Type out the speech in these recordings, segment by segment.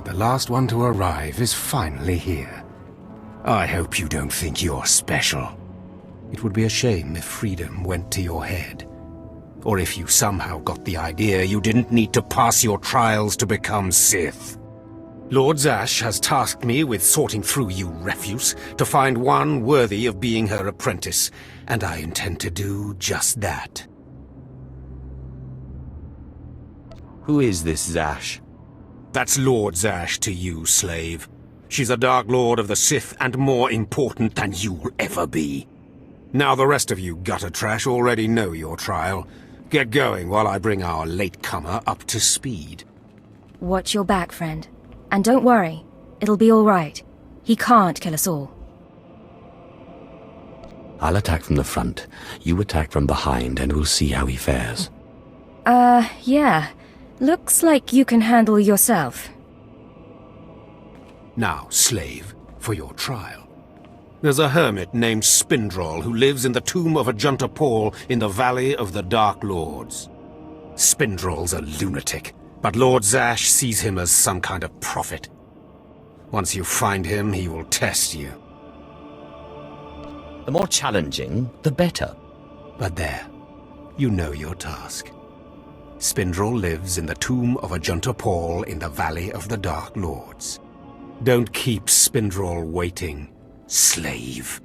The last one to arrive is finally here. I hope you don't think you're special. It would be a shame if freedom went to your head. Or if you somehow got the idea you didn't need to pass your trials to become Sith. Lord Zash has tasked me with sorting through you refuse to find one worthy of being her apprentice, and I intend to do just that. Who is this Zash? That's Lord Zash to you, slave. She's a Dark Lord of the Sith and more important than you'll ever be. Now the rest of you gutter trash already know your trial. Get going while I bring our latecomer up to speed. Watch your back, friend. And don't worry, it'll be all right. He can't kill us all. I'll attack from the front. You attack from behind and we'll see how he fares. Yeah. Looks like you can handle yourself. Now, slave, for your trial. There's a hermit named Spindrol who lives in the tomb of Ajunta Paul in the Valley of the Dark Lords. Spindrol's a lunatic, but Lord Zash sees him as some kind of prophet. Once you find him, he will test you. The more challenging, the better. But there, you know your task. Spindrol lives in the tomb of Ajunta Paul in the Valley of the Dark Lords. Don't keep Spindrol waiting, slave.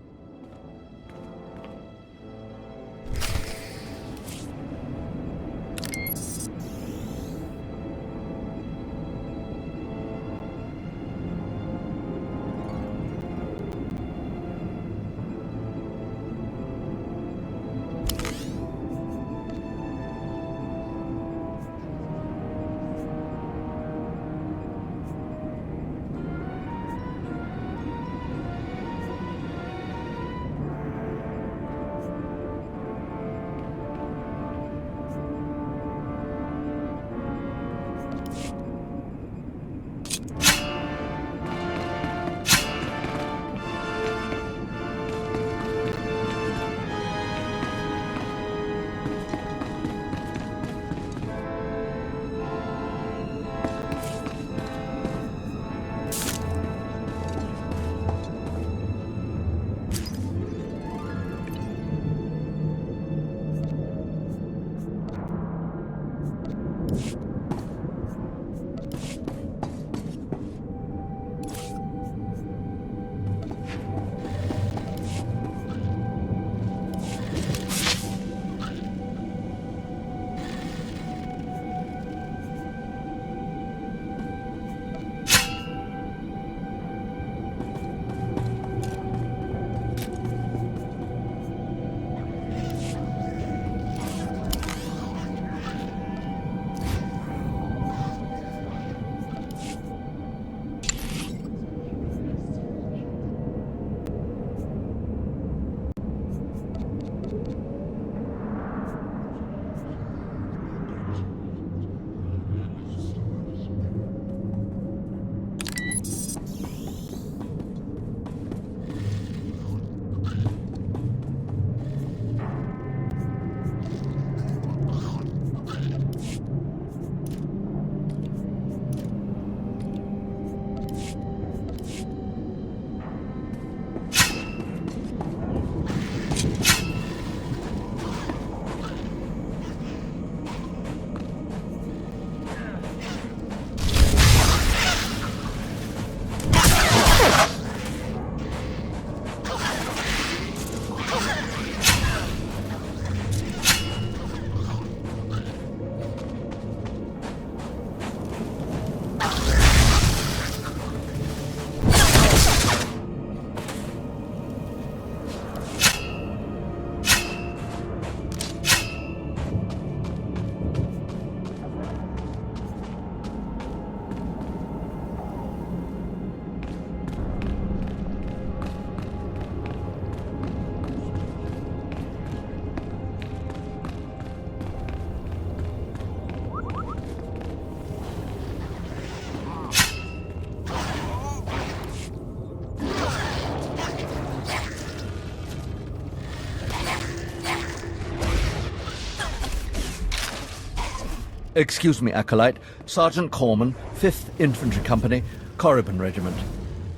Excuse me, Acolyte. Sergeant Corman, 5th Infantry Company, Korriban Regiment.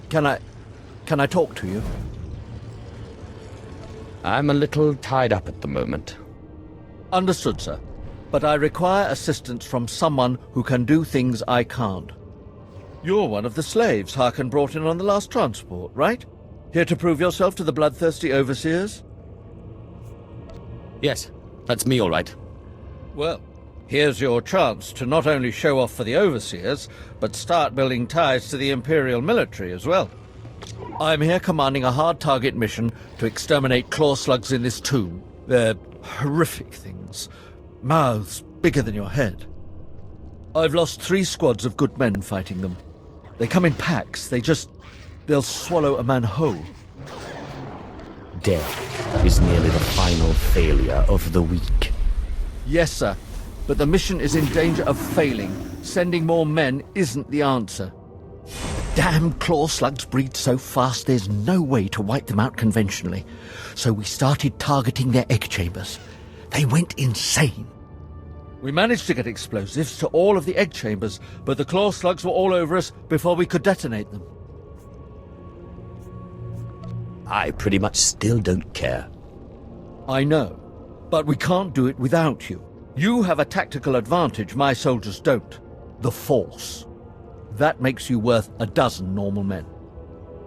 Can I talk to you? I'm a little tied up at the moment. Understood, sir. But I require assistance from someone who can do things I can't. You're one of the slaves Harkin brought in on the last transport, right? Here to prove yourself to the bloodthirsty overseers? Yes, that's me all right. Well, here's your chance to not only show off for the overseers, but start building ties to the Imperial military as well. I'm here commanding a hard target mission to exterminate claw slugs in this tomb. They're horrific things. Mouths bigger than your head. I've lost 3 squads of good men fighting them. They come in packs. They'll swallow a man whole. Death is nearly the final failure of the weak. Yes, sir. But the mission is in danger of failing. Sending more men isn't the answer. Damn claw slugs breed so fast there's no way to wipe them out conventionally. So we started targeting their egg chambers. They went insane. We managed to get explosives to all of the egg chambers, but the claw slugs were all over us before we could detonate them. I pretty much still don't care. I know, but we can't do it without you. You have a tactical advantage my soldiers don't. The Force. That makes you worth a dozen normal men.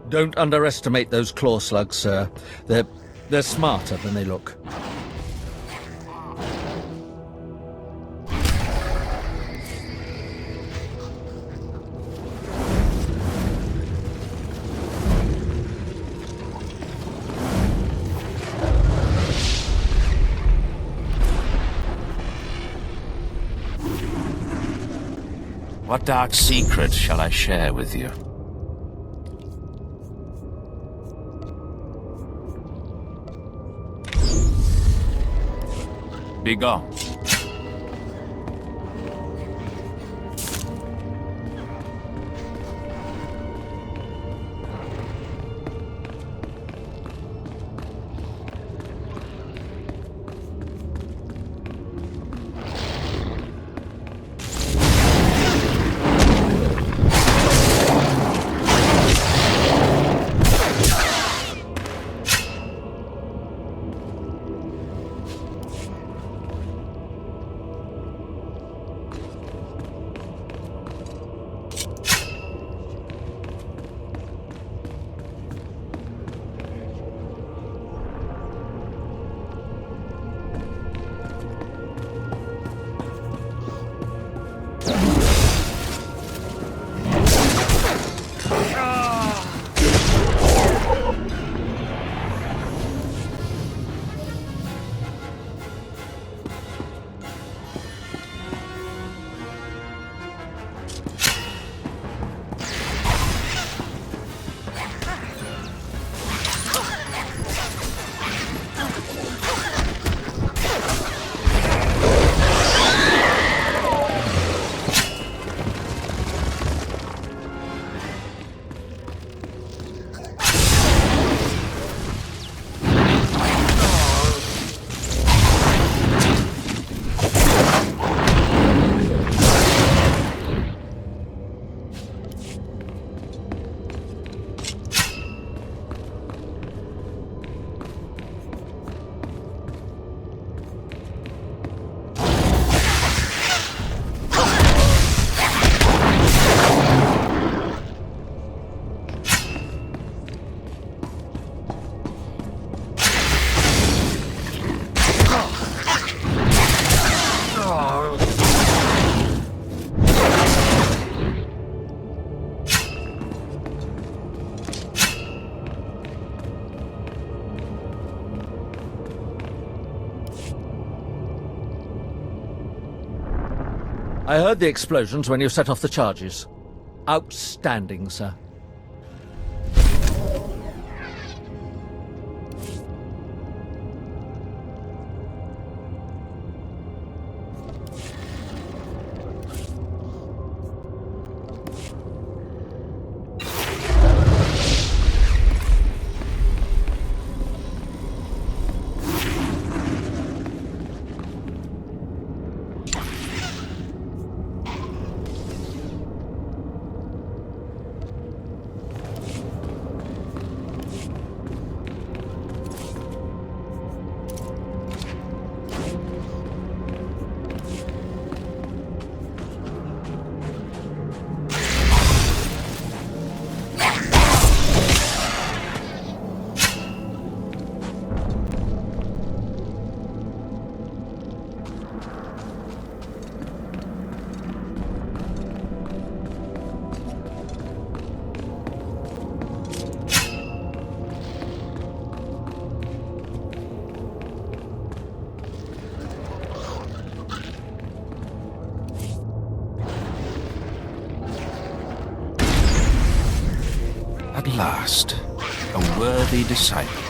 Don't underestimate those claw slugs, sir. They're smarter than they look. What dark secret shall I share with you? Be gone. I heard the explosions when you set off the charges. Outstanding, sir. last. A worthy disciple.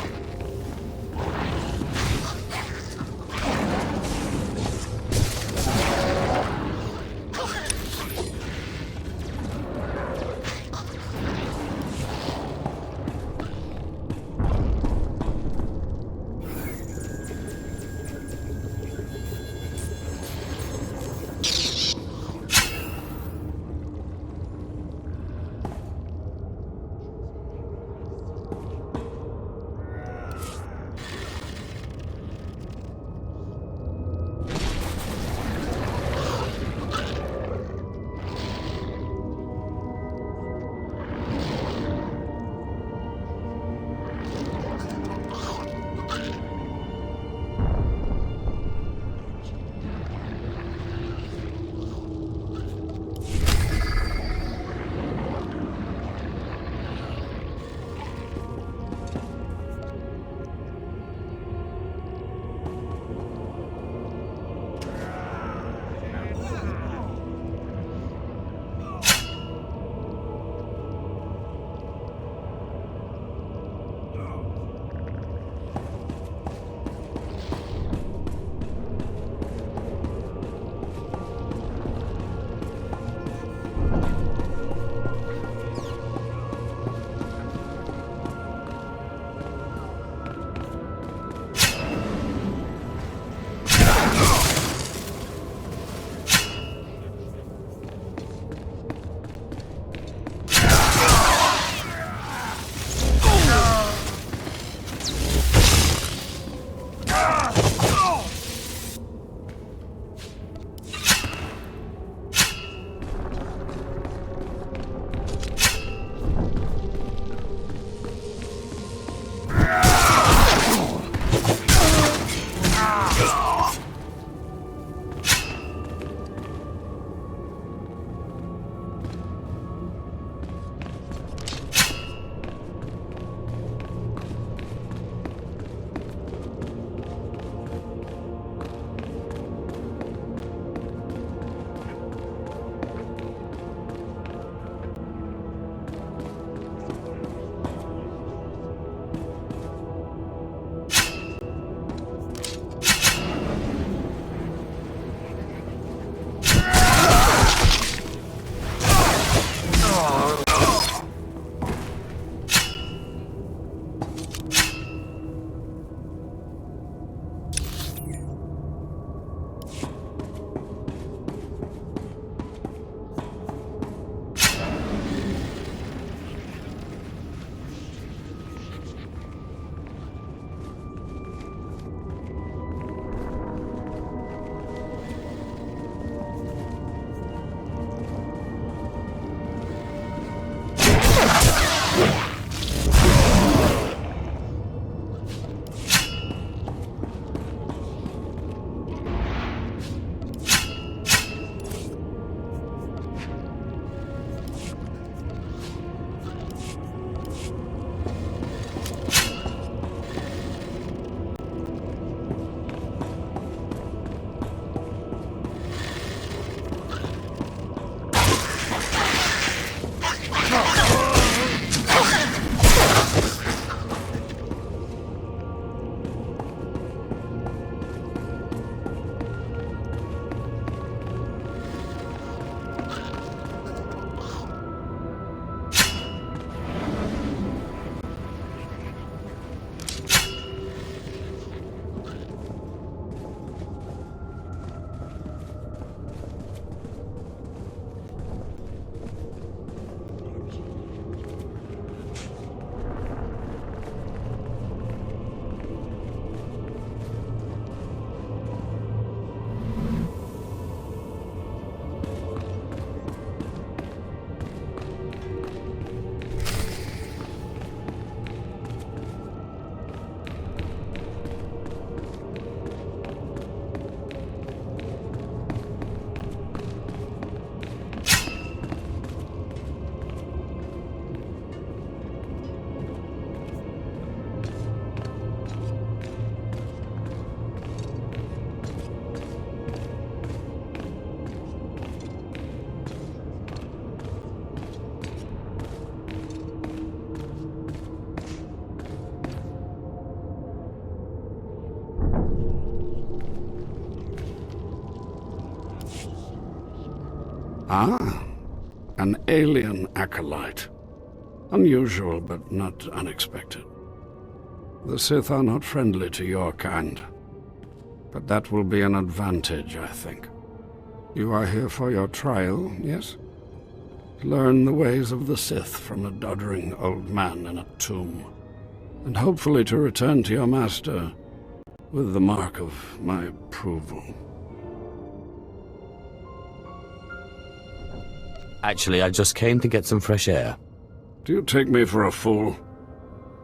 Ah, an alien acolyte. Unusual, but not unexpected. The Sith are not friendly to your kind. But that will be an advantage, I think. You are here for your trial, yes? Learn the ways of the Sith from a doddering old man in a tomb. And hopefully to return to your master with the mark of my approval. Actually, I just came to get some fresh air. Do you take me for a fool?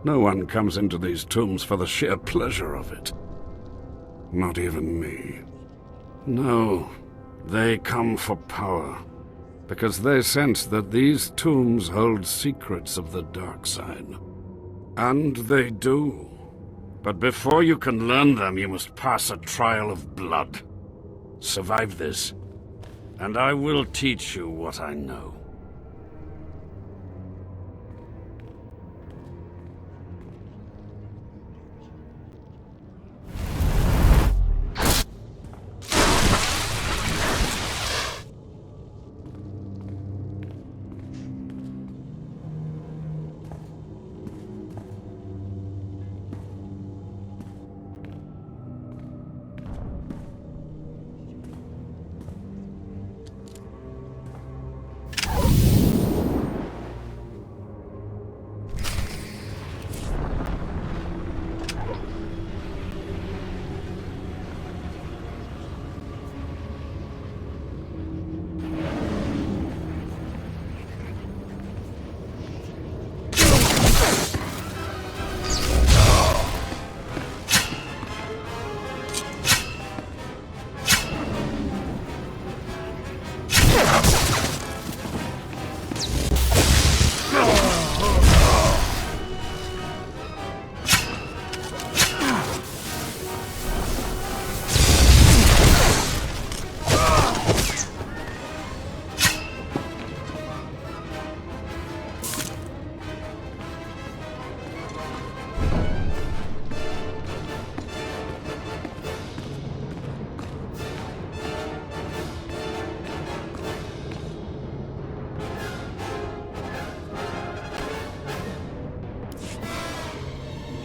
No one comes into these tombs for the sheer pleasure of it. Not even me. No, they come for power. Because they sense that these tombs hold secrets of the dark side. And they do. But before you can learn them, you must pass a trial of blood. Survive this, and I will teach you what I know.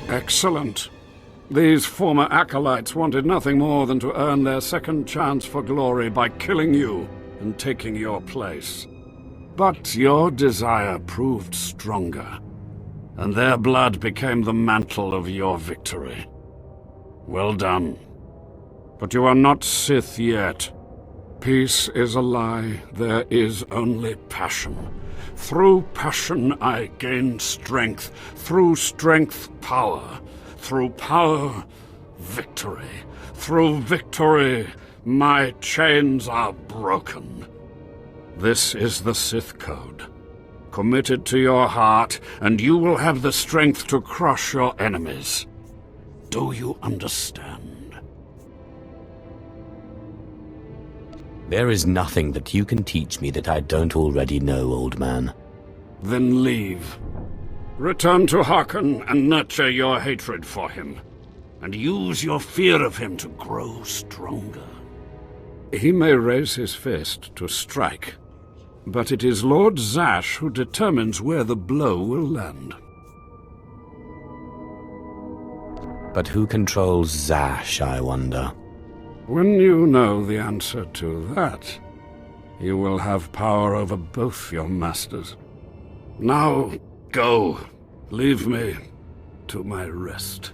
Excellent. These former acolytes wanted nothing more than to earn their second chance for glory by killing you and taking your place. But your desire proved stronger, and their blood became the mantle of your victory. Well done. But you are not Sith yet. Peace is a lie. There is only passion. Through passion I gain strength. Through strength, power. Through power, victory. Through victory, my chains are broken. This is the Sith Code. Commit it to your heart, and you will have the strength to crush your enemies. Do you understand? There is nothing that you can teach me that I don't already know, old man. Then leave. Return to Harkon and nurture your hatred for him. And use your fear of him to grow stronger. He may raise his fist to strike, but it is Lord Zash who determines where the blow will land. But who controls Zash, I wonder? When you know the answer to that, you will have power over both your masters. Now, go. Leave me to my rest.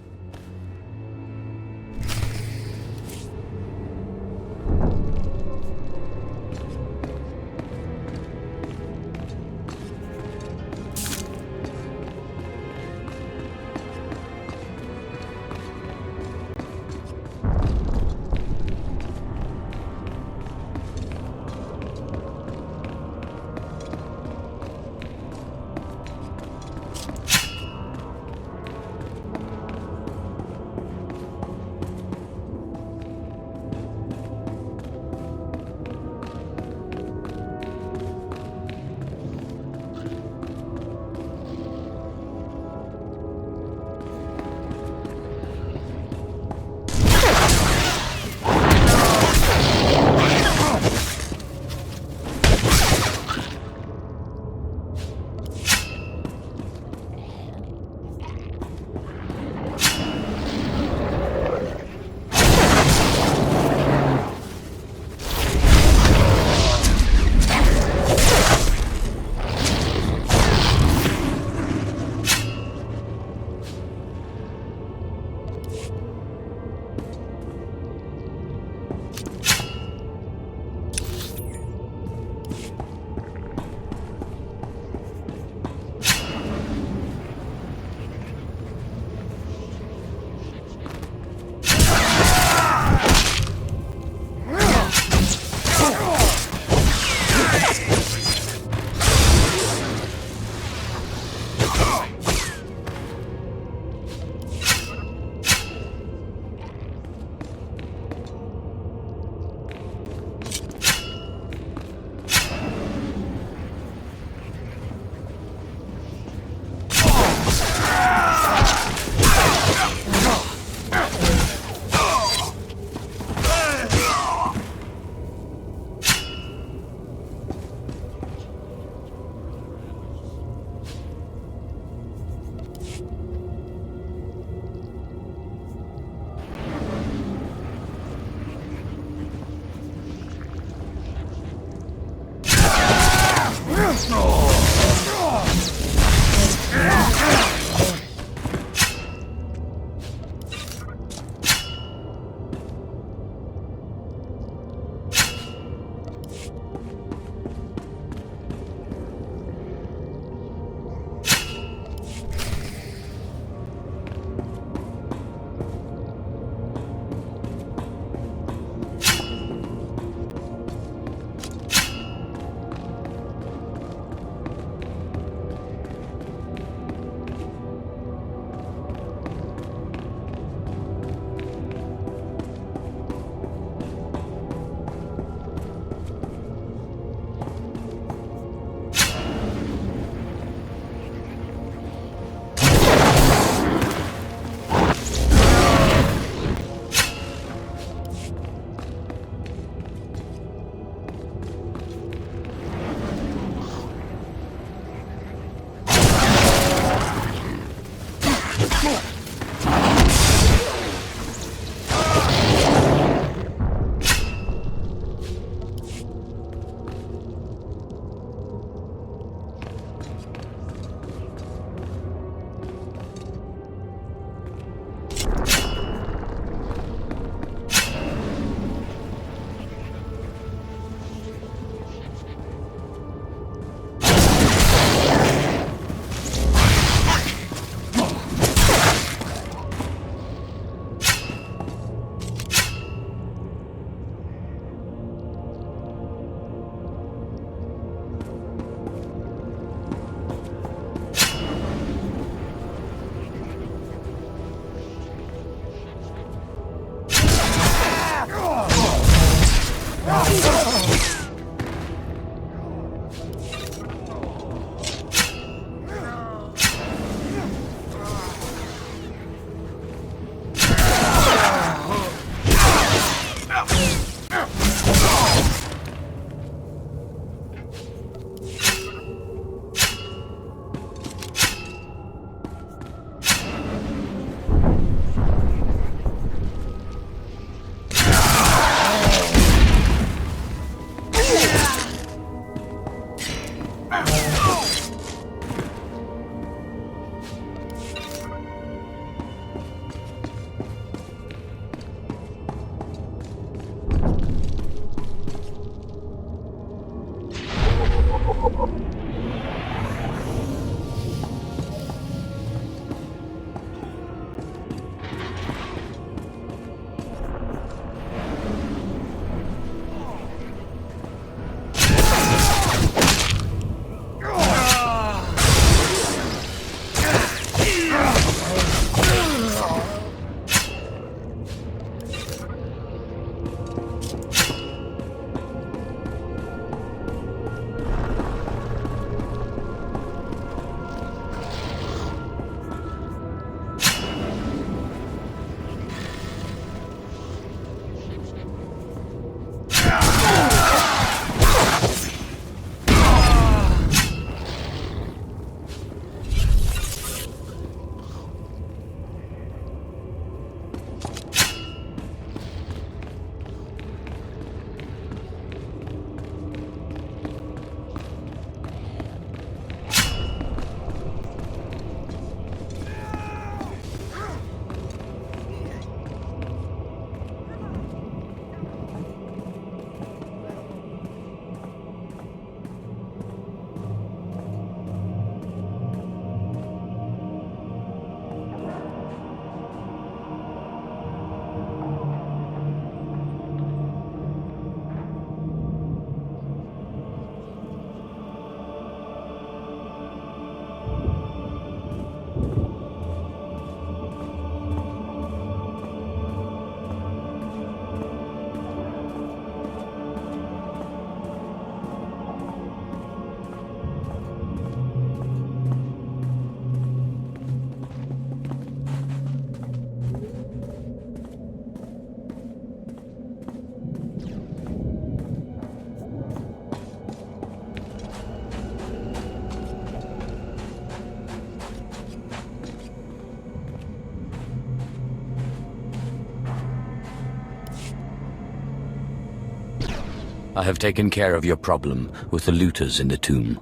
I have taken care of your problem with the looters in the tomb.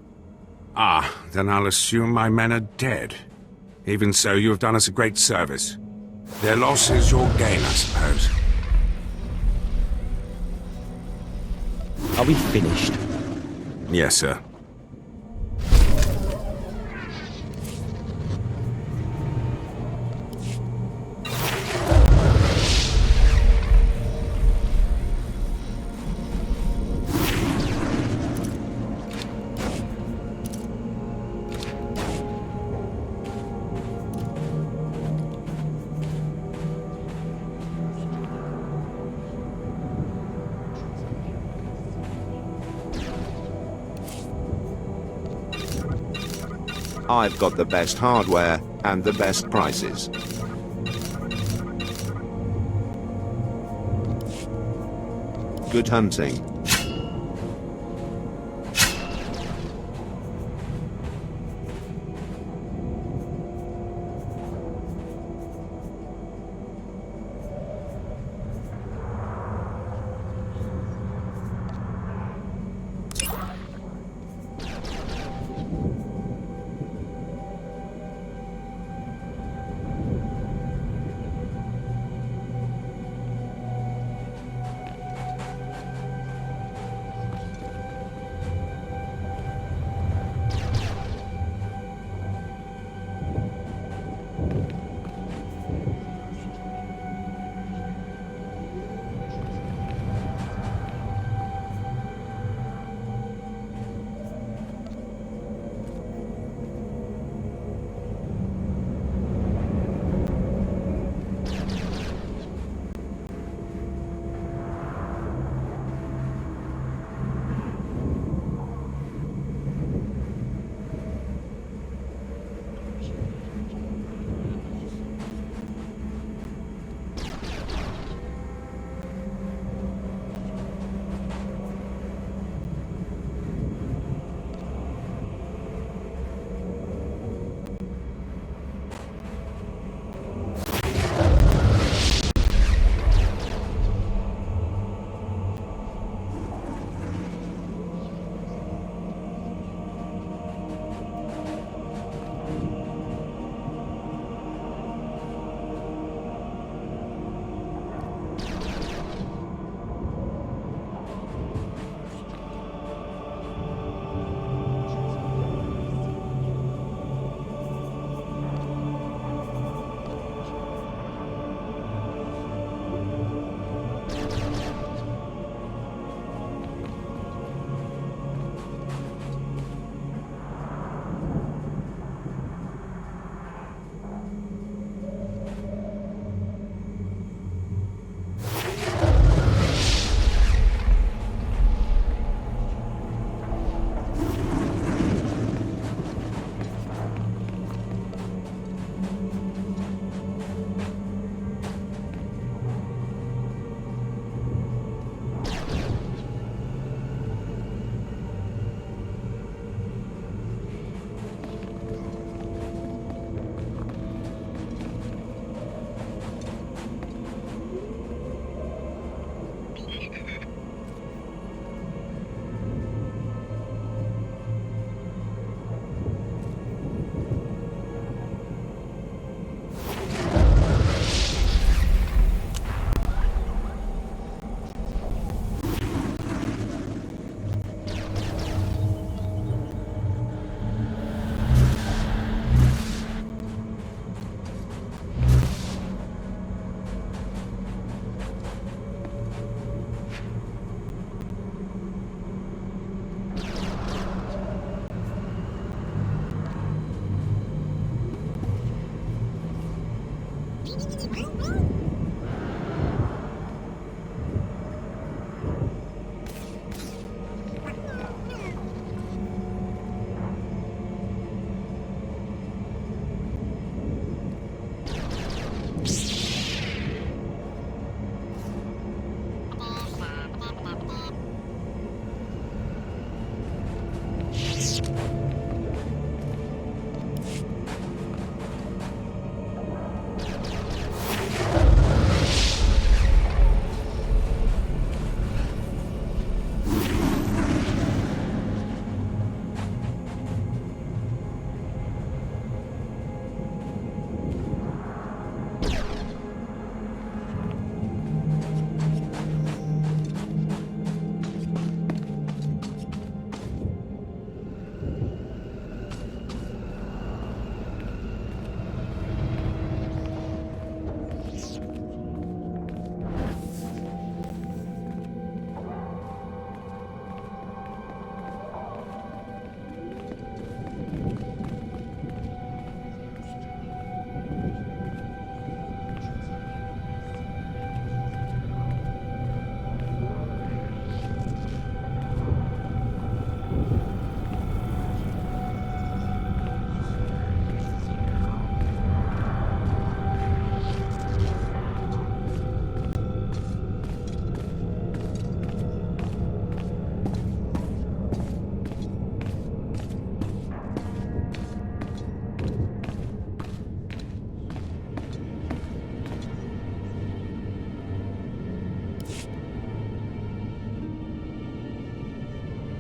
Ah, then I'll assume my men are dead. Even so, you have done us a great service. Their loss is your gain, I suppose. Are we finished? Yes, sir. I've got the best hardware and the best prices. Good hunting.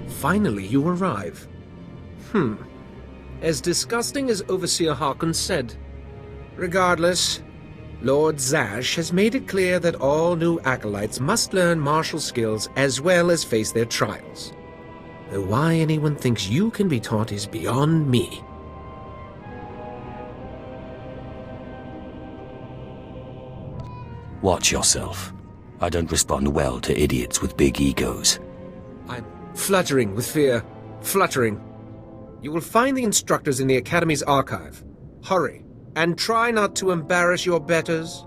Finally, you arrive. As disgusting as Overseer Harkon said. Regardless, Lord Zash has made it clear that all new acolytes must learn martial skills as well as face their trials. Though why anyone thinks you can be taught is beyond me. Watch yourself. I don't respond well to idiots with big egos. I'm fluttering with fear. Fluttering. You will find the instructors in the Academy's archive. Hurry, and try not to embarrass your betters.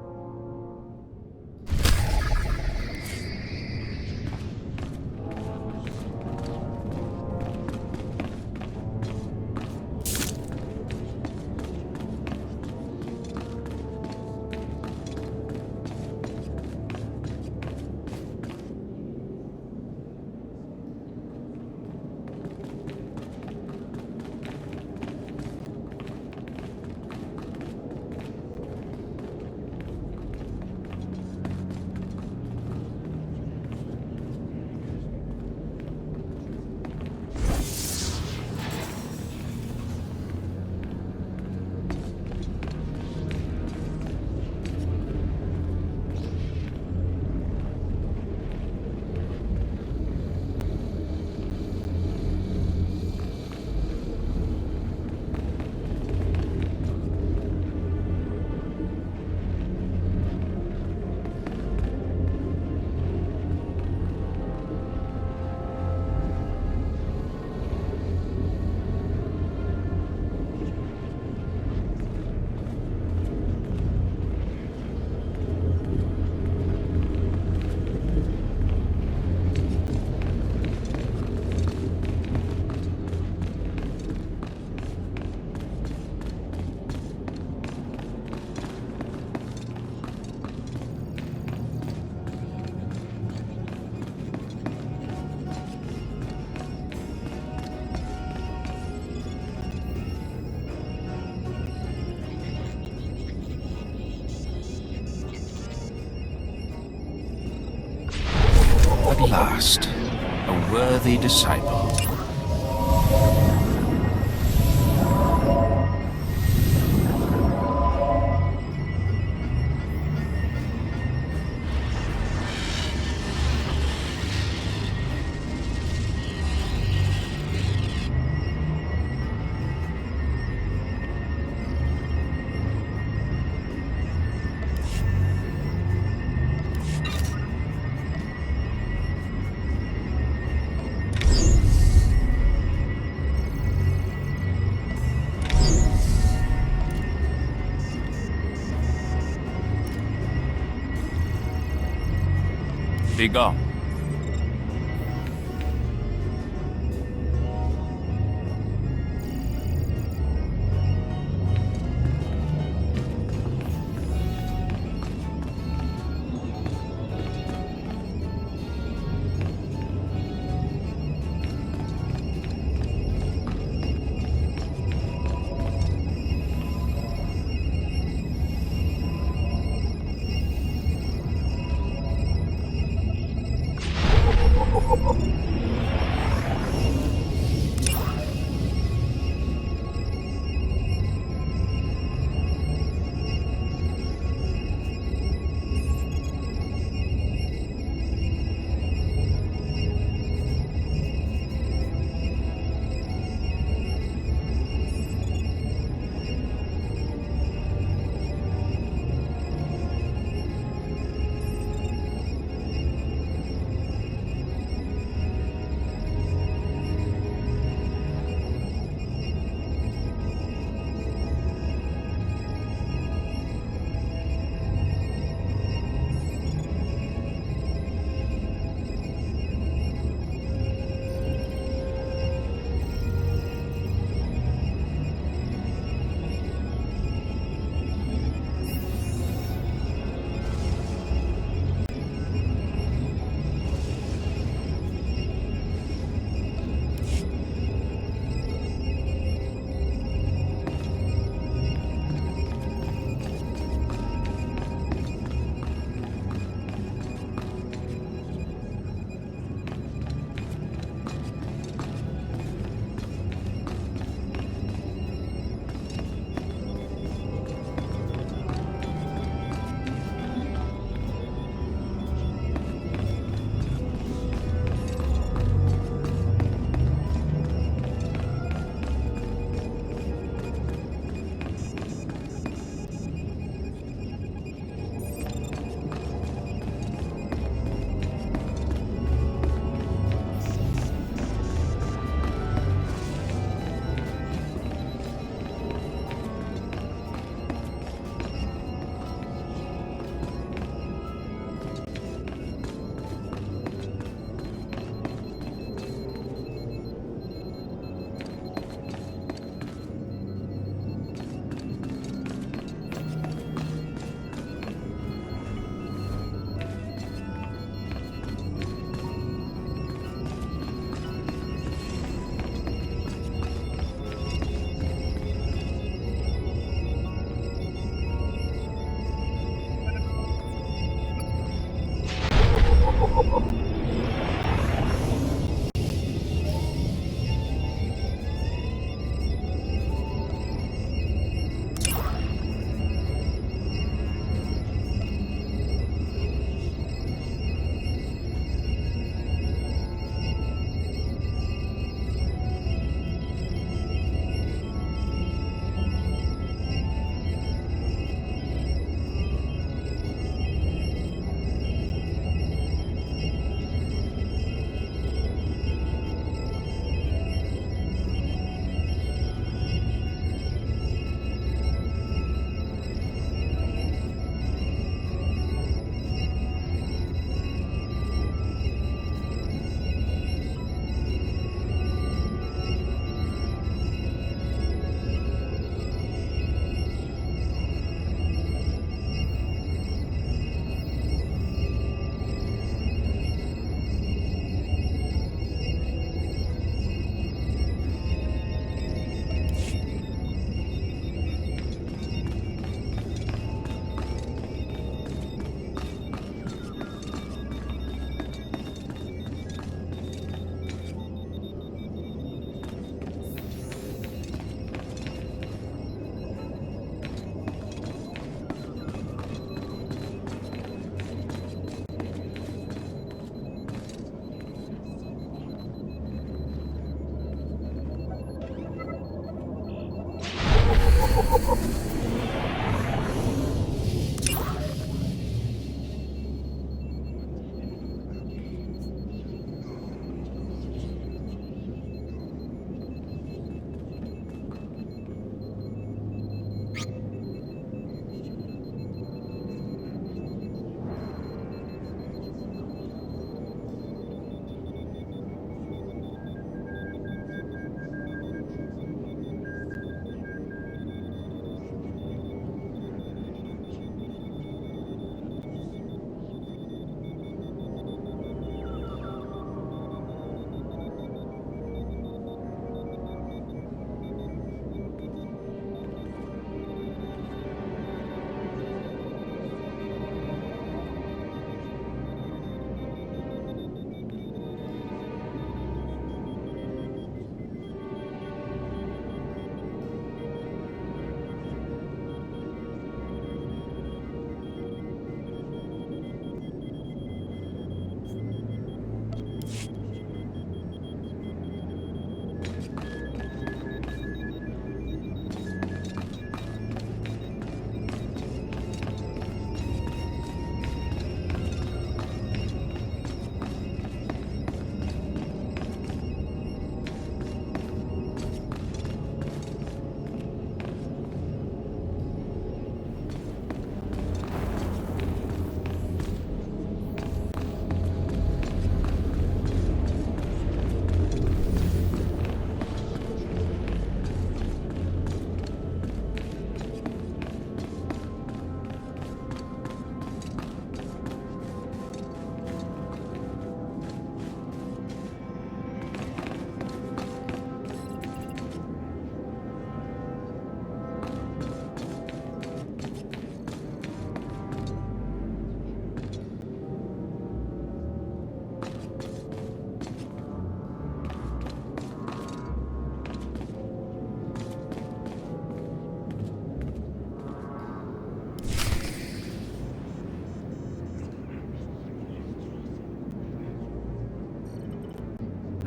At last, a worthy disciple. Begone.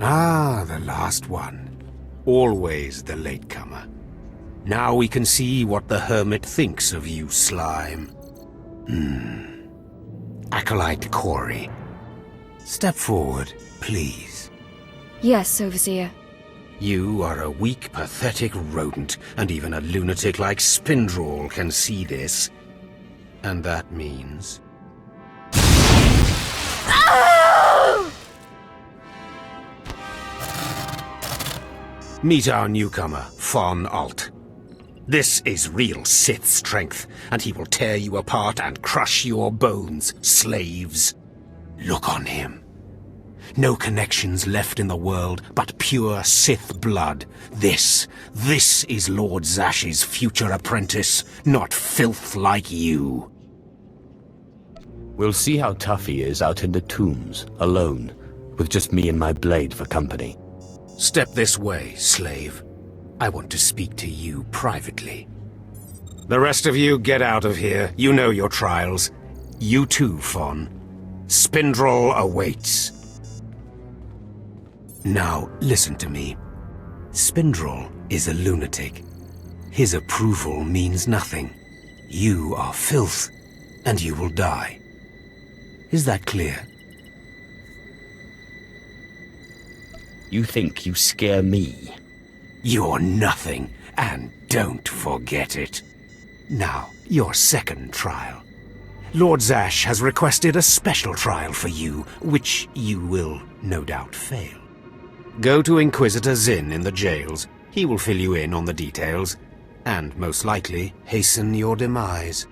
Ah, the last one. Always the latecomer. Now we can see what the Hermit thinks of you, slime. Acolyte Corey. Step forward, please. Yes, Overseer. You are a weak, pathetic rodent, and even a lunatic like Spindrel can see this. And that means... Meet our newcomer, Von Alt. This is real Sith strength, and he will tear you apart and crush your bones, slaves. Look on him. No connections left in the world, but pure Sith blood. This is Lord Zash's future apprentice, not filth like you. We'll see how tough he is out in the tombs, alone, with just me and my blade for company. Step this way, slave. I want to speak to you privately. The rest of you get out of here. You know your trials. You too, Fawn. Spindrel awaits. Now, listen to me. Spindrel is a lunatic. His approval means nothing. You are filth, and you will die. Is that clear? You think you scare me? You're nothing, and don't forget it. Now, your second trial. Lord Zash has requested a special trial for you, which you will no doubt fail. Go to Inquisitor Zinn in the jails. He will fill you in on the details, and most likely hasten your demise.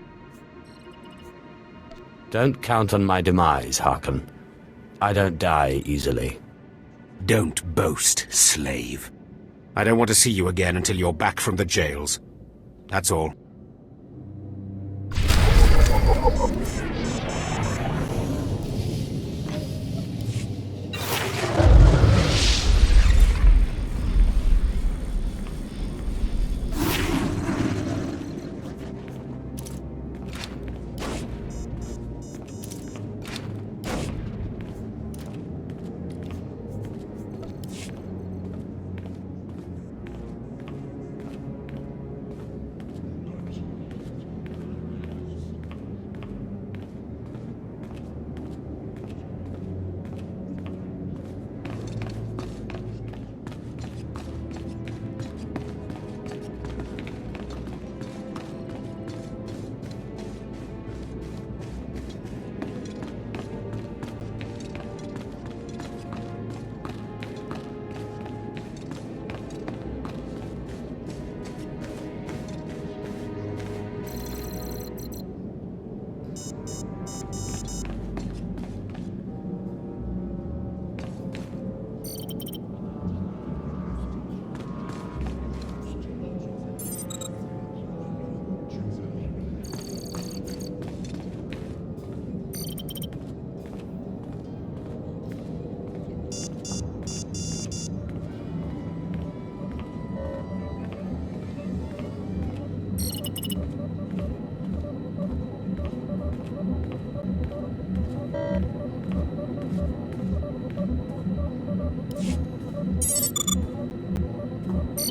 Don't count on my demise, Harkon. I don't die easily. Don't boast, slave. I don't want to see you again until you're back from the jails. That's all.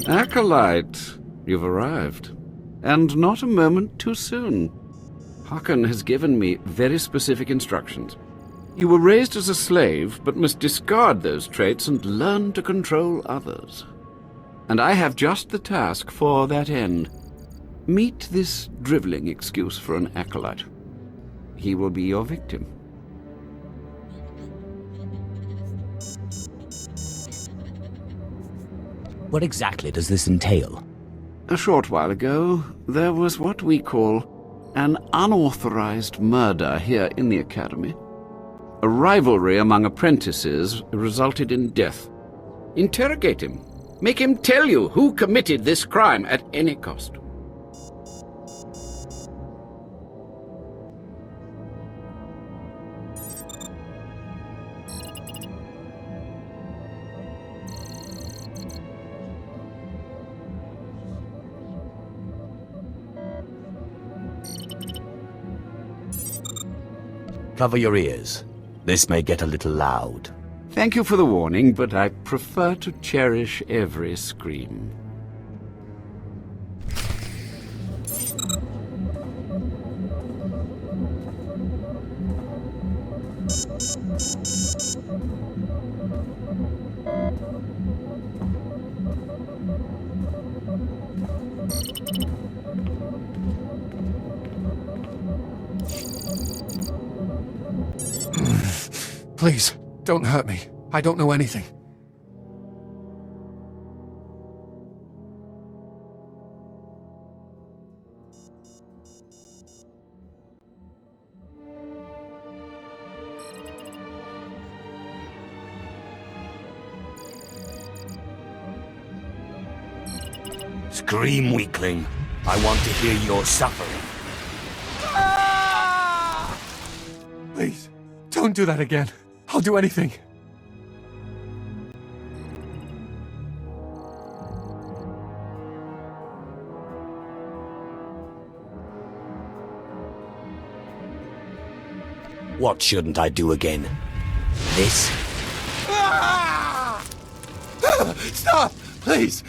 Acolyte, you've arrived. And not a moment too soon. Harkon has given me very specific instructions. You were raised as a slave, but must discard those traits and learn to control others. And I have just the task for that end. Meet this drivelling excuse for an acolyte. He will be your victim. What exactly does this entail? A short while ago, there was what we call an unauthorized murder here in the Academy. A rivalry among apprentices resulted in death. Interrogate him. Make him tell you who committed this crime at any cost. Cover your ears. This may get a little loud. Thank you for the warning, but I prefer to cherish every scream. Please, don't hurt me. I don't know anything. Scream, weakling. I want to hear your suffering. Please, don't do that again. I'll do anything. What shouldn't I do again? This? Stop! Please!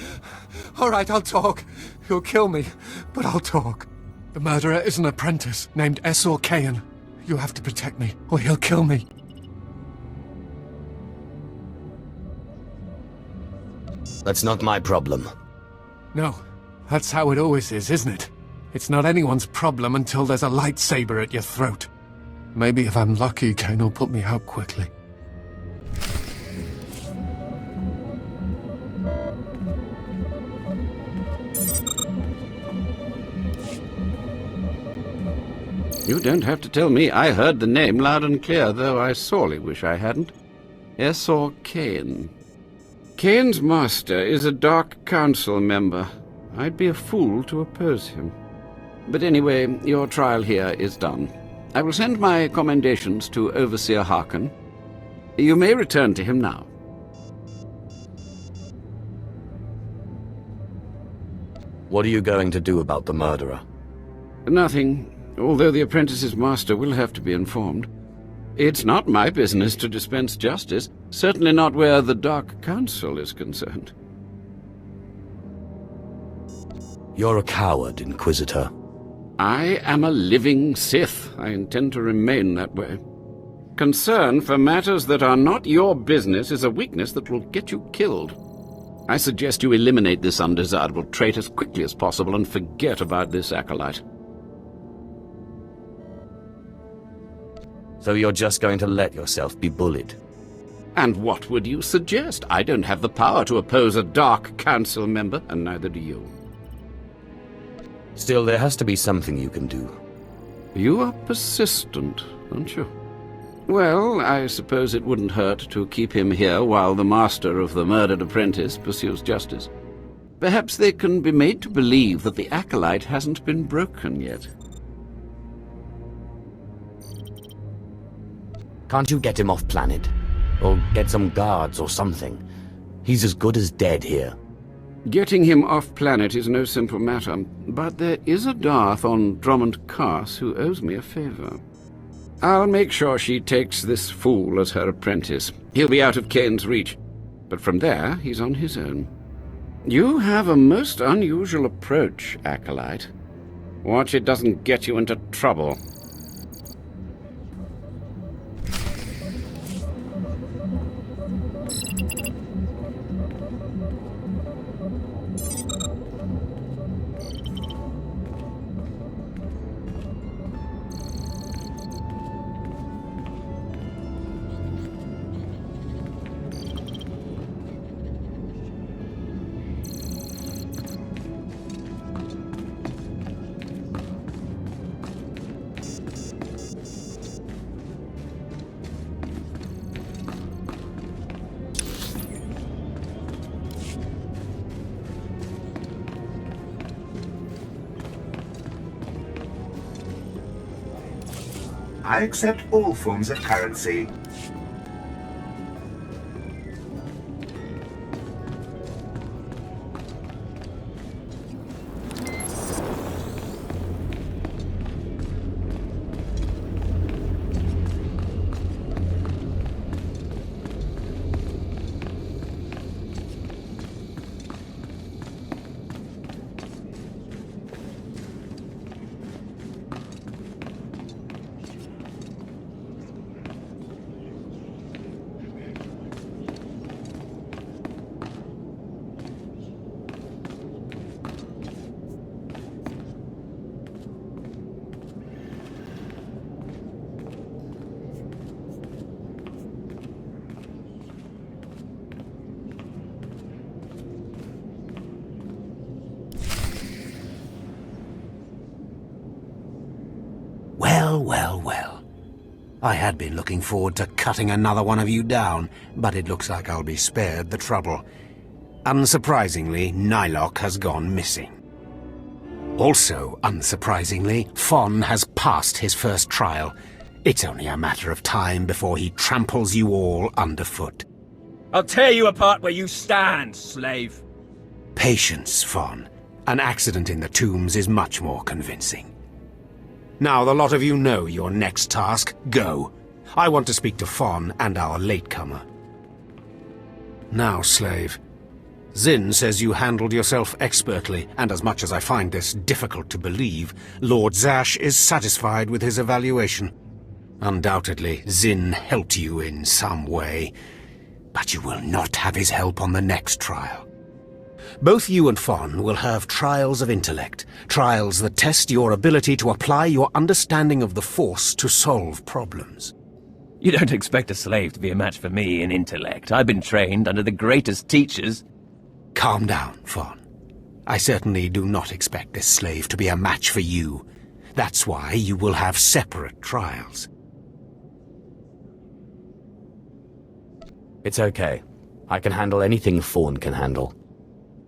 All right, I'll talk. You'll kill me, but I'll talk. The murderer is an apprentice named SWTOR. You have to protect me, or he'll kill me. That's not my problem. No, that's how it always is, isn't it? It's not anyone's problem until there's a lightsaber at your throat. Maybe if I'm lucky, Kane will put me out quickly. You don't have to tell me. I heard the name loud and clear, though I sorely wish I hadn't. SWTOR Kane. Kane's master is a Dark Council member. I'd be a fool to oppose him. But anyway, your trial here is done. I will send my commendations to Overseer Harkon. You may return to him now. What are you going to do about the murderer? Nothing, although the apprentice's master will have to be informed. It's not my business to dispense justice, certainly not where the Dark Council is concerned. You're a coward, Inquisitor. I am a living Sith. I intend to remain that way. Concern for matters that are not your business is a weakness that will get you killed. I suggest you eliminate this undesirable trait as quickly as possible and forget about this acolyte. So you're just going to let yourself be bullied? And what would you suggest? I don't have the power to oppose a Dark Council member, and neither do you. Still, there has to be something you can do. You are persistent, aren't you? Well, I suppose it wouldn't hurt to keep him here while the master of the murdered apprentice pursues justice. Perhaps they can be made to believe that the acolyte hasn't been broken yet. Can't you get him off planet? Or get some guards or something? He's as good as dead here. Getting him off planet is no simple matter, but there is a Darth on Drummond Cars who owes me a favor. I'll make sure she takes this fool as her apprentice. He'll be out of Kane's reach, but from there he's on his own. You have a most unusual approach, Acolyte. Watch it doesn't get you into trouble. I accept all forms of currency. Well. I had been looking forward to cutting another one of you down, but it looks like I'll be spared the trouble. Unsurprisingly, Nylock has gone missing. Also, unsurprisingly, Fon has passed his first trial. It's only a matter of time before he tramples you all underfoot. I'll tear you apart where you stand, slave. Patience, Fawn. An accident in the tombs is much more convincing. Now the lot of you know your next task. Go. I want to speak to Fawn and our latecomer. Now, slave. Zin says you handled yourself expertly, and as much as I find this difficult to believe, Lord Zash is satisfied with his evaluation. Undoubtedly, Zin helped you in some way, but you will not have his help on the next trial. Both you and Fawn will have trials of intellect, trials that test your ability to apply your understanding of the Force to solve problems. You don't expect a slave to be a match for me in intellect. I've been trained under the greatest teachers. Calm down, Fawn. I certainly do not expect this slave to be a match for you. That's why you will have separate trials. It's okay. I can handle anything Fawn can handle.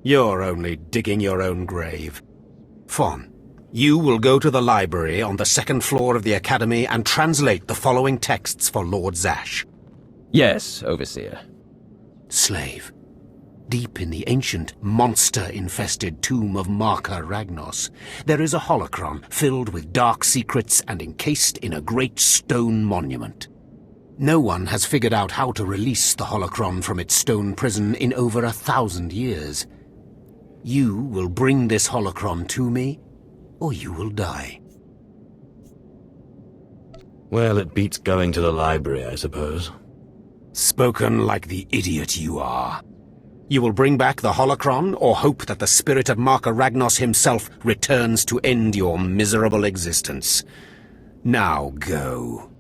You're only digging your own grave. Fawn, you will go to the library on the second floor of the Academy and translate the following texts for Lord Zash. Yes, Overseer. Slave, deep in the ancient, monster-infested tomb of Marka Ragnos, there is a holocron filled with dark secrets and encased in a great stone monument. No one has figured out how to release the holocron from its stone prison in over 1,000 years. You will bring this holocron to me, or you will die. Well, it beats going to the library, I suppose. Spoken like the idiot you are. You will bring back the holocron, or hope that the spirit of Marka Ragnos himself returns to end your miserable existence. Now go.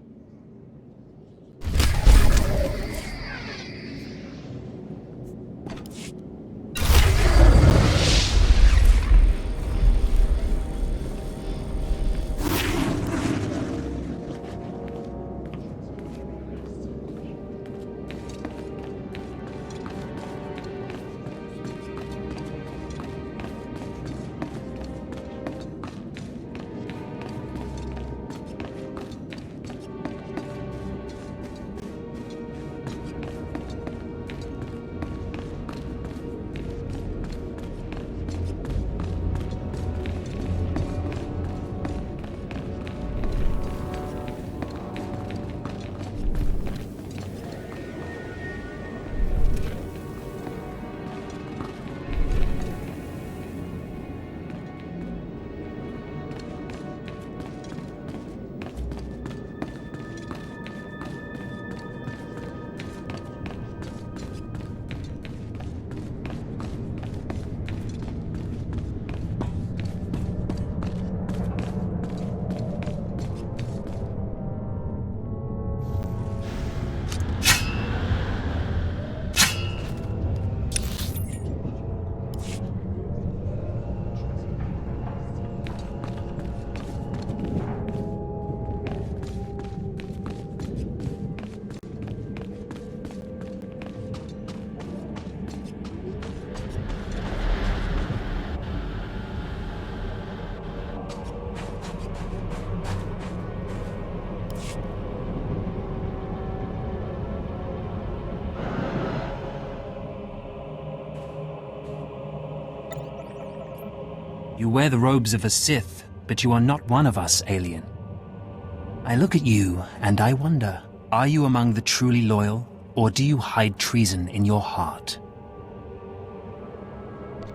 You wear the robes of a Sith, but you are not one of us, alien. I look at you, and I wonder, are you among the truly loyal, or do you hide treason in your heart?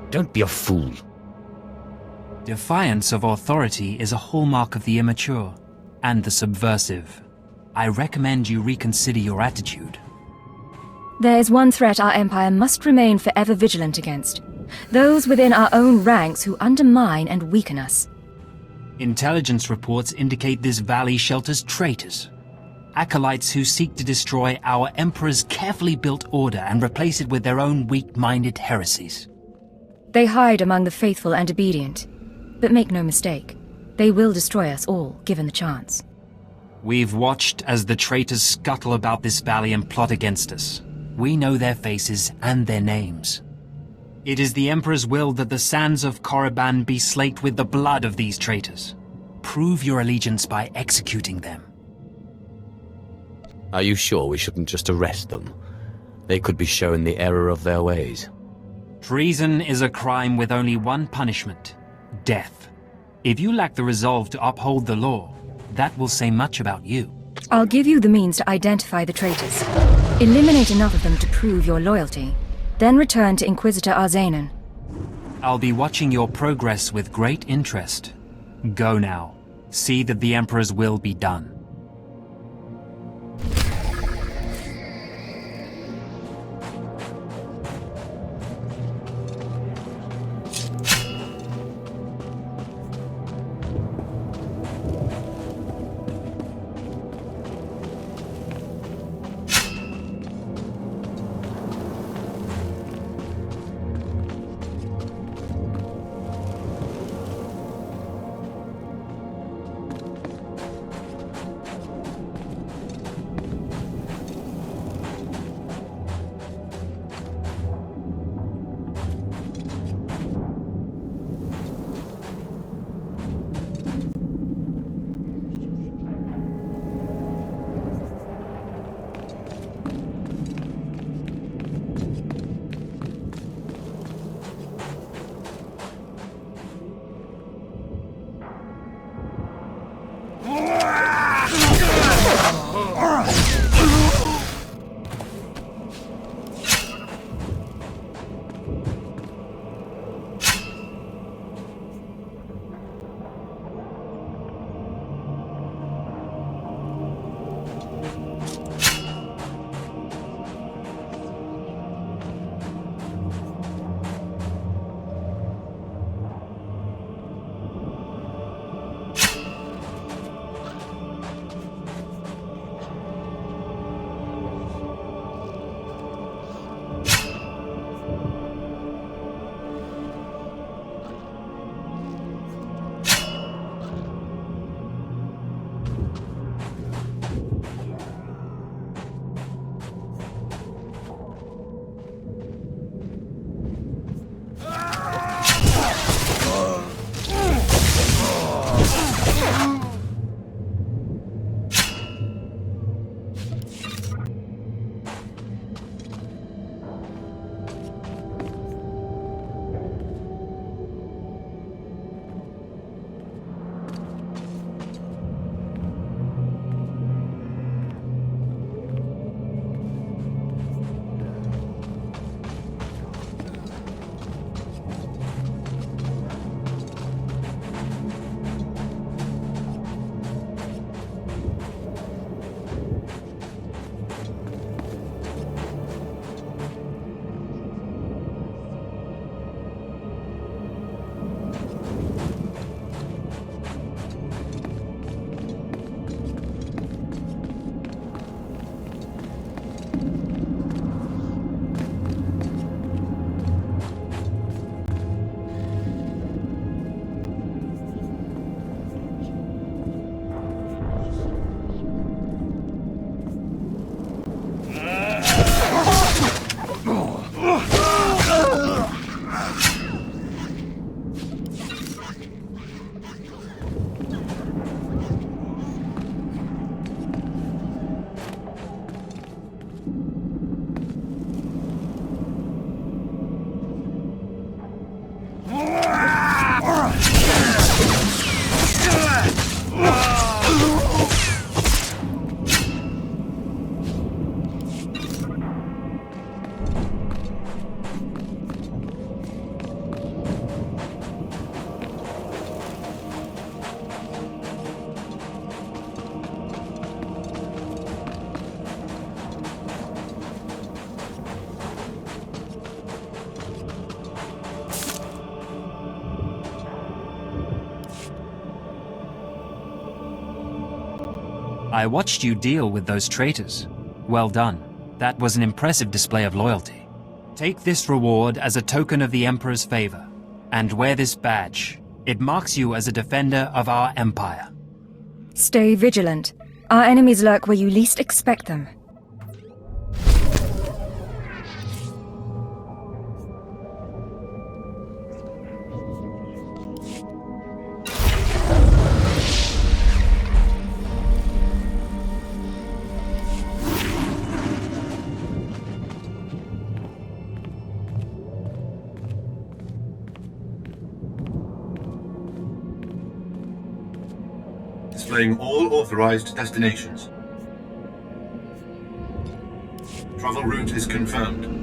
Don't be a fool. Defiance of authority is a hallmark of the immature and the subversive. I recommend you reconsider your attitude. There is one threat our Empire must remain forever vigilant against. Those within our own ranks who undermine and weaken us. Intelligence reports indicate this valley shelters traitors. Acolytes who seek to destroy our Emperor's carefully built order and replace it with their own weak-minded heresies. They hide among the faithful and obedient. But make no mistake, they will destroy us all, given the chance. We've watched as the traitors scuttle about this valley and plot against us. We know their faces and their names. It is the Emperor's will that the sands of Korriban be slaked with the blood of these traitors. Prove your allegiance by executing them. Are you sure we shouldn't just arrest them? They could be shown the error of their ways. Treason is a crime with only one punishment: death. If you lack the resolve to uphold the law, that will say much about you. I'll give you the means to identify the traitors. Eliminate enough of them to prove your loyalty. Then return to Inquisitor Arzanan. I'll be watching your progress with great interest. Go now. See that the Emperor's will be done. I watched you deal with those traitors. Well done. That was an impressive display of loyalty. Take this reward as a token of the Emperor's favor, and wear this badge. It marks you as a defender of our empire. Stay vigilant. Our enemies lurk where you least expect them. displaying all authorized destinations. Travel route is confirmed.